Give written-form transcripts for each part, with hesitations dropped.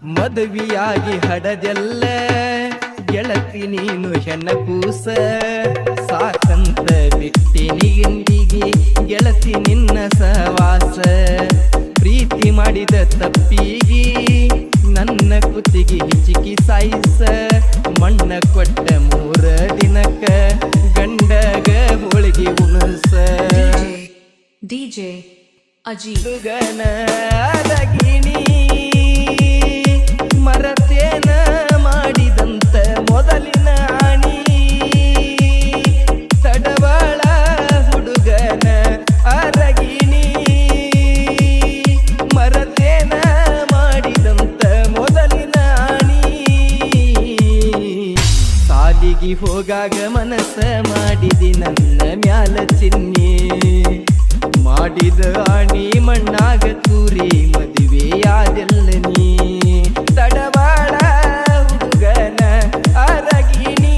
ಮದುವೆಯಾಗಿ ಹಡದೆಲ್ಲ ಗೆಳತಿ ನೀನು ಹೆಣ್ಣ ಕೂಸ ಸಾಕಂತ ಬಿಟ್ಟಿನಿ ಎಂದಿಗೆ ಗೆಳತಿ ನಿನ್ನ ಸಹವಾಸ ಪ್ರೀತಿ ಮಾಡಿದ ತಪ್ಪಿಗಿ ನನ್ನ ಕುತ್ತಿಗೆ ಹಿಚಿಕಿ ಸಾಯಿಸ ಮಣ್ಣ ಕೊಟ್ಟ 3 ದಿನಕ್ಕ ಗಂಡಗ ಹೋಳಿಗೆ ಉಣಸ DJ Ajit ಗನ ಅರಗಿಣಿ ಮರತೇನ ಮಾಡಿದಂತ ಮೊದಲಿನ ಆಣಿ ತಡವಾಳ ಹುಡುಗನ ಅರಗಿಣಿ ಮರತೇನ ಮಾಡಿದಂತ ಮೊದಲಿನ ಆಣಿ ಸಾಲಿಗೆ ಹೋಗಾಗ ಮನಸ್ಸ ಮಾಡಿದಿ ನನ್ನ ಮ್ಯಾಲ ಚಿನ್ನಿ ಮಾಡಿದ ಆಣಿ ಮಣ್ಣಾಗ ತೂರಿ ಮದುವೆಯಾದೆಲ್ಲ ನೀ ತಡವಾಳ ಹುಡುಗನ ಅರಗಿಣಿ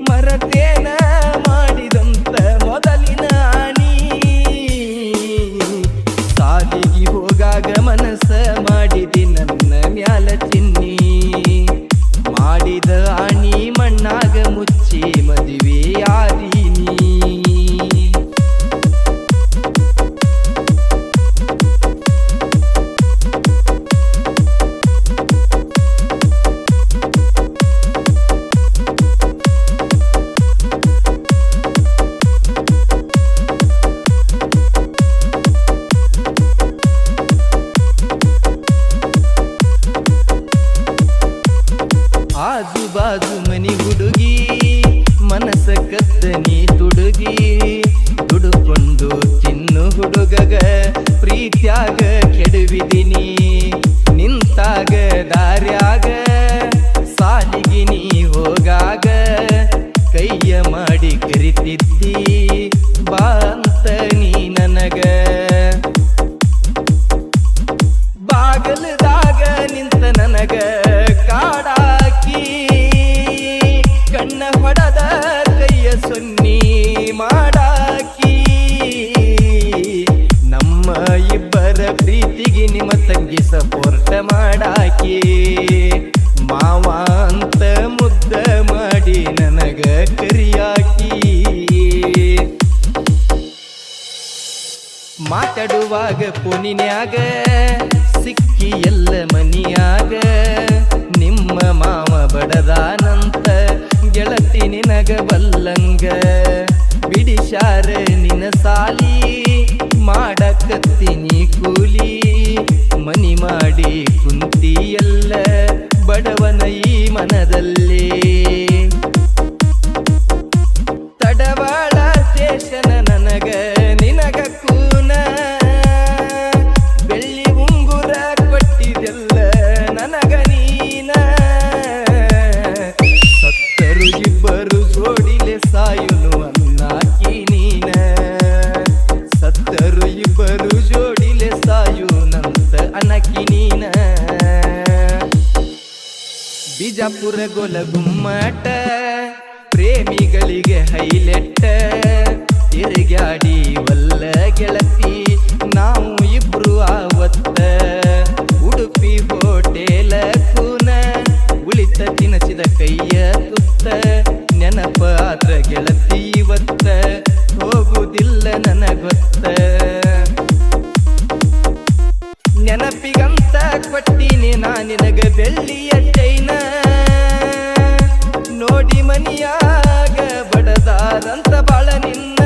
ಮರತೇನ ಮಾಡಿದಂತ ಮೊದಲಿನ ಆಣಿ ಸಾಲಿಗೆ ಹೋಗಾಗ ಮನಸ್ಸ ಮಾಡಿದಿ ನನ್ನ ಮ್ಯಾಲ ಚಿನ್ನಿ ಮಾಡಿದ ಆಣಿ ಮಣ್ಣಾಗ ಮುಚ್ಚಿ ಮದುವೆಯಾದೀನಿ ಆಜು ಬಾಜು ಮನಿ ಹುಡುಗಿ ಮನಸ ಕತ್ತನಿ ತುಡುಗಿ ದುಡುಕೊಂಡು ತಿನ್ನು ಹುಡುಗಗ ಪ್ರೀತ್ಯಾಗ ಕೆಡವಿದಿನಿ ನಿಂತಾಗ ದಾರ್ಯಾಗ ಸಾಲಿಗೆ ನೀ ಹೋಗಾಗ ಕೈಯ ಮಾಡಿ ಕರಿತಿದ್ದಿ ಬಾ ಅಂತ ನೀ ನನಗ ಬಾಗಲದಾಗ ನಿಂತ ನನಗ ಕಾಡಾಕಿ ಕಣ್ಣ ಹೊಡದ ಕೈಯ ಸೊನ್ನಿ ಮಾಡಾಕಿ ನಮ್ಮ ಇಬ್ಬರ ಪ್ರೀತಿಗೆ ನಿಮ್ಮ ತಂಗಿ ಸಪೋರ್ಟ್ ಮಾಡಾಕಿ ಮಾವ ಅಂತ ಮುದ್ದ ಮಾಡಿ ನನಗ ಕರಿಯಾಕಿ ಮಾತಾಡುವಾಗ ಪೋನಿನ್ಯಾಗ ಸಿಕ್ಕಿ ಎಲ್ಲ ಮನಿಯಾಗ ನಿಮ್ಮ ಮಾವ ಬಡದಾನಂತ ಗೆಳತಿ ನಿನಗ ಬಲ್ಲಂಗ ಬಿಡಿಶಾರ ನಿನ ಸಾಲಿ ಮಾಡಕತ್ತೀನಿ ಕೂಲಿ ಮನಿ ಮಾಡಿ ಕುಂತಿ ಎಲ್ಲ ಬಡವನ ಈ ಮನದಲ್ಲಿ ತಡವಾಳ ಸ್ಟೇಷನ ನನಗ ನಿನಗ ಕೂನ ಬೆಳ್ಳಿ ಉಂಗುರ ಕೊಟ್ಟಿದೆಲ್ಲ ನನಗ ನೀನ ಸತ್ತರು ಇಬ್ಬರು ಜೋಡಿಲೆ ಸಾಯುನು ಅನ್ನಾಕಿ ನೀನ ಸತ್ತರು ಇಬ್ಬರು ಜೋಡಿಲೆ ಸಾಯುನಂತ ಅನಕಿ ನೀನ ಬಿಜಾಪುರ ಗೊಲಗುಮ್ಮಟ ಪ್ರೇಮಿಗಳಿಗೆ ಹೈಲೆಟ್ಟ ತಿರುಗಾಡಿ ವಲ್ಲ ಗೆಳತಿ ನಾವು ಇಬ್ರು ಆವತ್ತ ಉಡುಪಿ ಹೋಟೆಲ ಕೂನ ಉಳಿತ ತಿನಸಿದ ಕೈಯ ತುತ್ತ ನೆನಪ ಆದ್ರ ಗೆಳತಿ ಇವತ್ತ ಹೋಗುವುದಿಲ್ಲ ನನಗೊತ್ತ ನೆನಪಿಗಂತ ಕೊಟ್ಟಿನಿ ನಾ ನಿನಗ ಬೆಳ್ಳಿಯ ಚೈನ ನೋಡಿ ಮನಿಯಾಗ ಬಡದಾರಂತ ಬಾಳ ನಿನ್ನ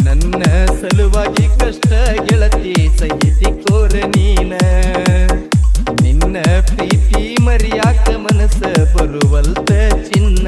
ನನ್ನ ಸಲುವಾಗಿ ಕಷ್ಟ ಗೆಳತಿ ಸಹಿತಿ ಕೋರ ನೀನ ನಿನ್ನ ಪ್ರೀತಿ ಮರಿಯಾಕ ಮನಸ್ಸ ಬರುವಲ್ತ ಚಿನ್ನ